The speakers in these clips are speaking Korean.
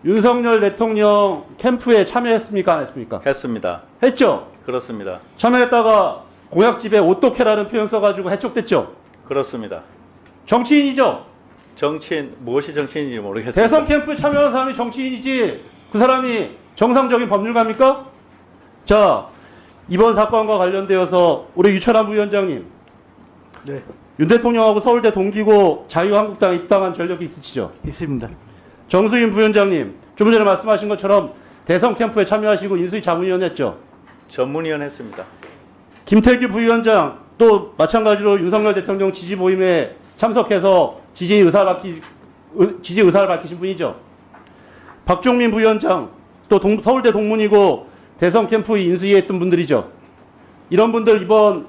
윤석열 대통령 캠프에 참여했습니까? 안 했습니까? 했습니다. 했죠? 그렇습니다. 참여했다가 공약집에 오똑해라는 표현 써가지고 해촉됐죠? 그렇습니다. 정치인이죠? 정치인, 무엇이 정치인인지 모르겠습니다. 대선 캠프에 참여하는 사람이 정치인이지 그 사람이 정상적인 법률가입니까? 자, 이번 사건과 관련되어서 우리 유철한 부위원장님, 네, 윤 대통령하고 서울대 동기고 자유한국당에 입당한 전력이 있으시죠? 있습니다. 정수인 부위원장님, 좀 전에 말씀하신 것처럼 대선 캠프에 참여하시고 인수위 자문위원 했죠? 전문위원 했습니다. 김태규 부위원장 또 마찬가지로 윤석열 대통령 지지 모임에 참석해서 지지 의사를 밝히신 분이죠. 박종민 부위원장 또 서울대 동문이고 대선 캠프 인수위에 했던 분들이죠. 이런 분들 이번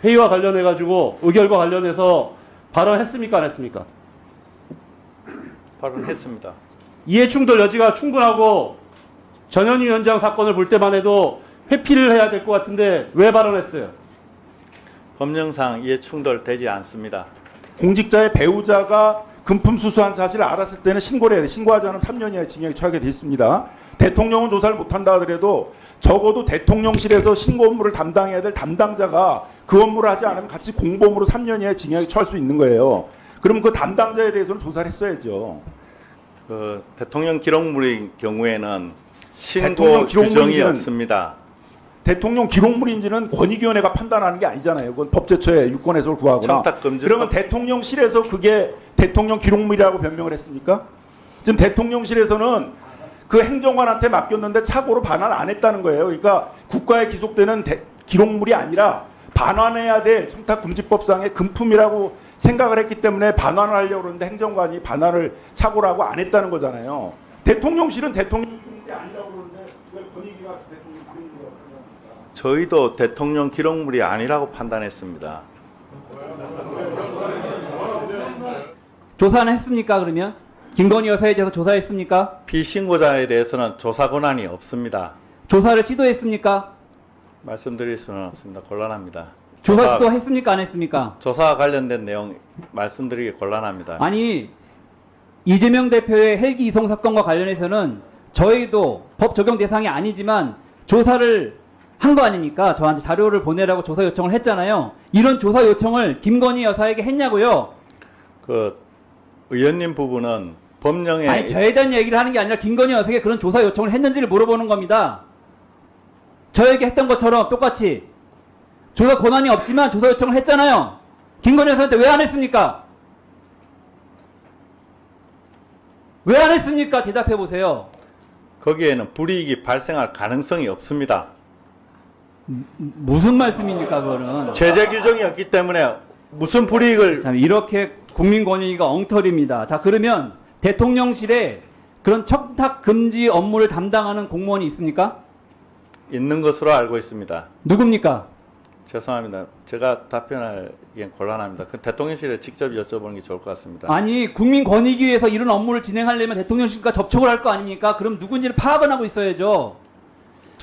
회의와 관련해 가지고 의결과 관련해서 발언했습니까? 안 했습니까? 발언했습니다. 이해 충돌 여지가 충분하고 전현희 위원장 사건을 볼 때만 해도 회피를 해야 될 것 같은데 왜 발언했어요? 법령상 이해 충돌되지 않습니다. 공직자의 배우자가 금품 수수한 사실을 알았을 때는 신고를 해야 돼. 신고하지 않으면 3년 이하의 징역에 처하게 돼 있습니다. 대통령은 조사를 못한다 하더라도 적어도 대통령실에서 신고 업무를 담당해야 될 담당자가 그 업무를 하지 않으면 같이 공범으로 3년 이하의 징역에 처할 수 있는 거예요. 그러면 그 담당자에 대해서는 조사를 했어야죠. 그 대통령 기록물의 경우에는 신고 대통령 규정이 기록물인지는- 없습니다. 대통령 기록물인지는 권익위원회가 판단하는 게 아니잖아요. 그건 법제처에 유권해석을 구하거나. 청탁금지. 그러면 대통령실에서 그게 대통령 기록물이라고 변명을 했습니까? 지금 대통령실에서는 그 행정관한테 맡겼는데 착오로 반환 안 했다는 거예요. 그러니까 국가에 기속되는 기록물이 아니라 반환해야 될 청탁금지법상의 금품이라고 생각을 했기 때문에 반환을 하려고 그러는데 행정관이 반환을 착오로 하고 안 했다는 거잖아요. 대통령실은 대통령 기록물이 아니라고 그러는데 그걸 권익위가 대통령 기록물이라고 생각합니다. 저희도 대통령 기록물이 아니라고 판단했습니다. 조사는 했습니까? 그러면 김건희 여사에 대해서 조사했습니까? 피신고자에 대해서는 조사 권한이 없습니다. 조사를 시도했습니까? 말씀드릴 수는 없습니다. 곤란합니다. 조사 시도했습니까? 안 했습니까? 조사와 관련된 내용 말씀드리기 곤란합니다. 아니, 이재명 대표의 헬기 이송 사건과 관련해서는 저희도 법 적용 대상이 아니지만 조사를 한 거 아닙니까? 저한테 자료를 보내라고 조사 요청을 했잖아요. 이런 조사 요청을 김건희 여사에게 했냐고요? 그 의원님 부분은 법령에 아니, 저에 대한 얘기를 하는 게 아니라 김건희 여사에게 그런 조사 요청을 했는지를 물어보는 겁니다. 저에게 했던 것처럼 똑같이 조사 권한이 없지만 조사 요청을 했잖아요. 김건희 여사한테 왜 안 했습니까? 왜 안 했습니까? 대답해 보세요. 거기에는 불이익이 발생할 가능성이 없습니다. 무슨 말씀입니까, 그거는? 제재 규정이 없기 때문에 무슨 불이익을 참, 이렇게 국민 권익위가 엉터리입니다. 자, 그러면 대통령실에 그런 청탁 금지 업무를 담당하는 공무원이 있습니까? 있는 것으로 알고 있습니다. 누굽니까? 죄송합니다. 제가 답변하기엔 곤란합니다. 그 대통령실에 직접 여쭤보는 게 좋을 것 같습니다. 아니, 국민 권익위에서 이런 업무를 진행하려면 대통령실과 접촉을 할 거 아닙니까? 그럼 누군지를 파악은 하고 있어야죠.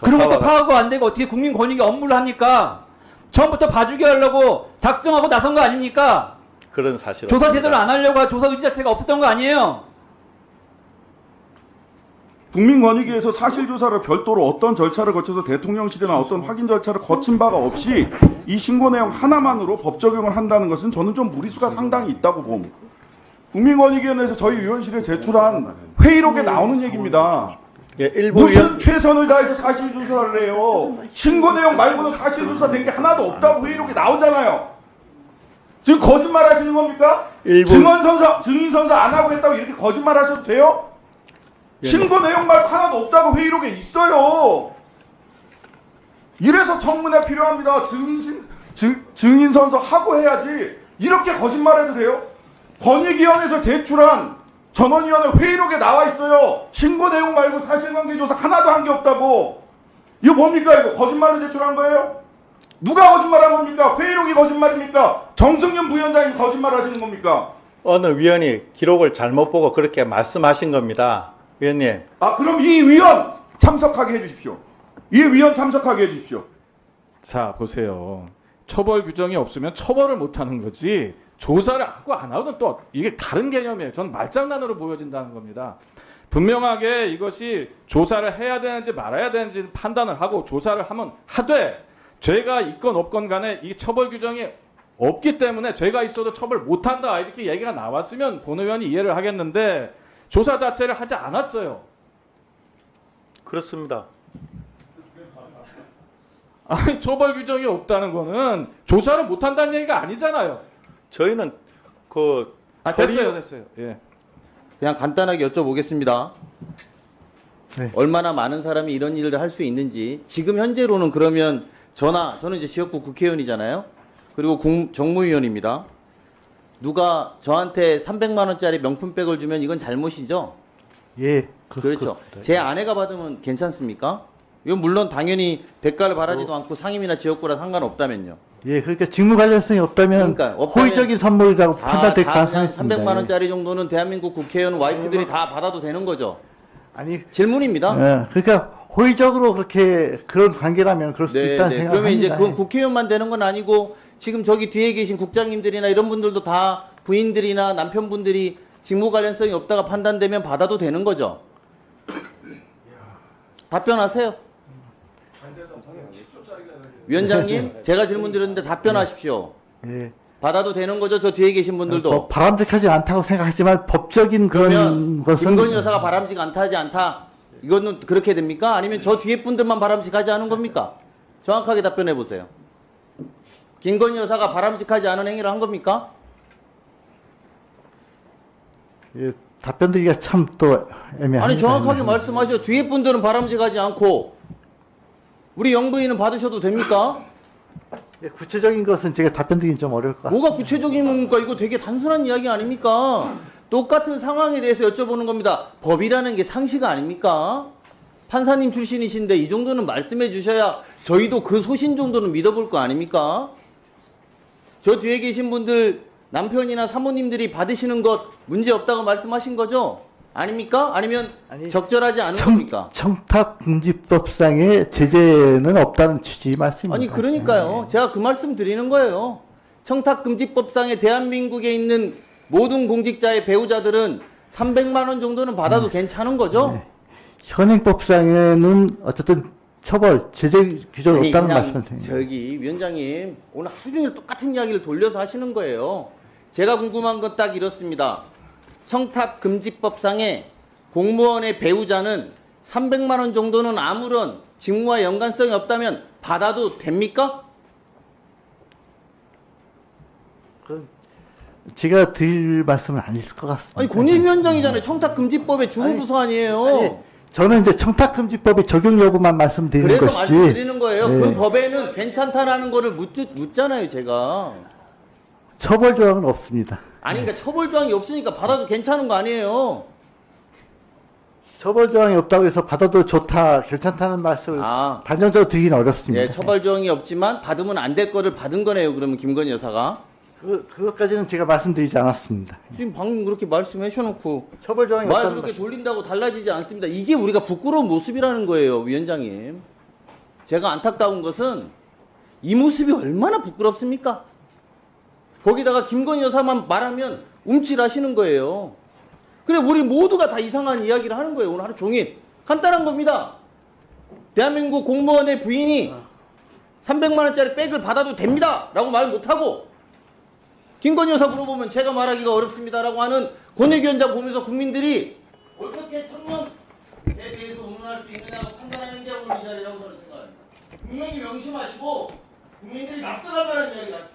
그런 것도 파악도 안 되고 어떻게 국민 권익위 업무를 합니까? 처음부터 봐주게 하려고 작정하고 나선 거 아닙니까? 그런 사실 조사 없습니다. 제대로 안 하려고 조사 의지 자체가 없었던 거 아니에요? 국민권익위에서 사실조사를 별도로 어떤 절차를 거쳐서 대통령실이나 어떤 확인 절차를 거친 바가 없이 이 신고 내용 하나만으로 법 적용을 한다는 것은 저는 좀 무리수가 상당히 있다고 봅니다. 국민권익위원회에서 저희 위원실에 제출한 회의록에 나오는 얘기입니다. 예, 일부 무슨 의원 최선을 다해서 사실조사를 해요. 신고 내용 말고는 사실조사 된 게 하나도 없다고 회의록에 나오잖아요. 지금 거짓말 하시는 겁니까? 일부- 증인선서 안 하고 했다고 이렇게 거짓말 하셔도 돼요? 신고 내용 말고 하나도 없다고 회의록에 있어요. 이래서 청문회 필요합니다. 증인선서 하고 해야지. 이렇게 거짓말해도 돼요? 권익위원회에서 제출한 전원위원회 회의록에 나와 있어요. 신고 내용 말고 사실관계 조사 하나도 한 게 없다고. 이거 뭡니까 이거? 거짓말로 제출한 거예요? 누가 거짓말한 겁니까? 회의록이 거짓말입니까? 정승윤 부위원장님 거짓말 하시는 겁니까? 어느 위원이 기록을 잘못 보고 그렇게 말씀하신 겁니다. 위원님. 아, 그럼 이 위원 참석하게 해주십시오. 이 위원 참석하게 해주십시오. 자, 보세요. 처벌 규정이 없으면 처벌을 못하는 거지 조사를 하고 안 하고는 또 이게 다른 개념이에요. 전 말장난으로 보여진다는 겁니다. 분명하게 이것이 조사를 해야 되는지 말아야 되는지 판단을 하고 조사를 하면 하되 죄가 있건 없건 간에 이 처벌 규정이 없기 때문에 죄가 있어도 처벌 못한다 이렇게 얘기가 나왔으면 본 의원이 이해를 하겠는데 조사 자체를 하지 않았어요. 그렇습니다. 아니 처벌 규정이 없다는 거는 조사를 못한다는 얘기가 아니잖아요. 저희는 그 됐어요. 예. 그냥 간단하게 여쭤보겠습니다. 네. 얼마나 많은 사람이 이런 일을 할 수 있는지 지금 현재로는 그러면 저는 이제 지역구 국회의원이잖아요. 그리고 정무위원입니다. 누가 저한테 300만 원짜리 명품백을 주면 이건 잘못이죠? 예, 그렇죠. 제 아내가 받으면 괜찮습니까? 이건 물론 당연히 대가를 바라지도 않고 상임이나 지역구라 상관없다면요. 예, 그러니까 직무 관련성이 없다면 그러니까 없다면 호의적인 선물이라고 판단될 다 가능성이 그냥 있습니다. 300만 원짜리 정도는 대한민국 국회의원 와이프들이 다 받아도 되는 거죠. 아니, 질문입니다. 예, 그러니까 호의적으로 그렇게 그런 관계라면 그럴 수도 있다는 생각을 그러면 이제 합니다. 그건 국회의원만 되는 건 아니고 지금 저기 뒤에 계신 국장님들이나 이런 분들도 다 부인들이나 남편분들이 직무 관련성이 없다가 판단되면 받아도 되는 거죠. 답변하세요. 위원장님, 제가 질문 드렸는데 답변하십시오. 예. 받아도 되는 거죠? 저 뒤에 계신 분들도. 뭐 바람직하지 않다고 생각하지만 법적인 그러면 그런 것은 김건희 여사가 바람직 않다. 이거는 그렇게 됩니까? 아니면 저 뒤에 분들만 바람직하지 않은 겁니까? 정확하게 답변해 보세요. 김건희 여사가 바람직하지 않은 행위를 한 겁니까? 예, 답변드리기가 참 또 애매합니다. 아니 정확하게 말씀하셔. 뒤에 분들은 바람직하지 않고 우리 영부인은 받으셔도 됩니까? 예, 구체적인 것은 제가 답변드리긴 좀 어려울 것 같아요. 뭐가 구체적인 겁니까? 이거 되게 단순한 이야기 아닙니까? 똑같은 상황에 대해서 여쭤보는 겁니다. 법이라는 게 상식 아닙니까? 판사님 출신이신데 이 정도는 말씀해 주셔야 저희도 그 소신 정도는 믿어볼 거 아닙니까? 저 뒤에 계신 분들 남편이나 사모님들이 받으시는 것 문제 없다고 말씀하신 거죠? 아닙니까? 아니면 아니, 적절하지 않은 겁니까? 청탁금지법상의 제재는 없다는 취지 말씀입니다. 아니 그러니까요. 제가 그 말씀 드리는 거예요. 청탁금지법상에 대한민국에 있는 모든 공직자의 배우자들은 300만 원 정도는 받아도 괜찮은 거죠? 네. 현행법상에는 어쨌든 처벌, 제재 규정이 아니, 없다는 그냥 말씀이세요. 저기 위원장님 오늘 하루 종일 똑같은 이야기를 돌려서 하시는 거예요. 제가 궁금한 건 딱 이렇습니다. 청탁금지법상에 공무원의 배우자는 300만 원 정도는 아무런 직무와 연관성이 없다면 받아도 됩니까? 제가 드릴 말씀은 아닐 것 같습니다. 아니 권익위원장이잖아요. 청탁금지법의 주무부서 아니에요. 아니, 저는 이제 청탁금지법의 적용 여부만 말씀드리는 그래서 것이지. 말씀드리는 거예요. 네. 그 법에는 괜찮다라는 거를 묻잖아요, 제가. 처벌 조항은 없습니다. 아니, 그러니까 처벌 조항이 없으니까 받아도 괜찮은 거 아니에요. 처벌 조항이 없다고 해서 받아도 좋다, 괜찮다는 말씀을 아. 단정적으로 드리기는 어렵습니다. 예, 처벌 조항이 없지만 받으면 안 될 거를 받은 거네요. 그러면 김건희 여사가. 그것까지는 제가 말씀드리지 않았습니다. 지금 방금 그렇게 말씀하셔놓고 처벌 조항이 말 없다는 그렇게 돌린다고 달라지지 않습니다. 이게 우리가 부끄러운 모습이라는 거예요, 위원장님. 제가 안타까운 것은 이 모습이 얼마나 부끄럽습니까? 거기다가 김건희 여사만 말하면 움찔하시는 거예요. 그래 우리 모두가 다 이상한 이야기를 하는 거예요. 오늘 하루 종일. 간단한 겁니다. 대한민국 공무원의 부인이 300만 원짜리 백을 받아도 됩니다 라고 말 못하고 김건희 여사 물어보면 제가 말하기가 어렵습니다라고 하는 권익위원장 보면서 국민들이 어떻게 청년에 대해서 운운할 수 있느냐고 판단하는 게 오늘 이 자리라고 저는 생각합니다. 분명히 명심하시고 국민들이 납득할 만한 이야기를 하십시오.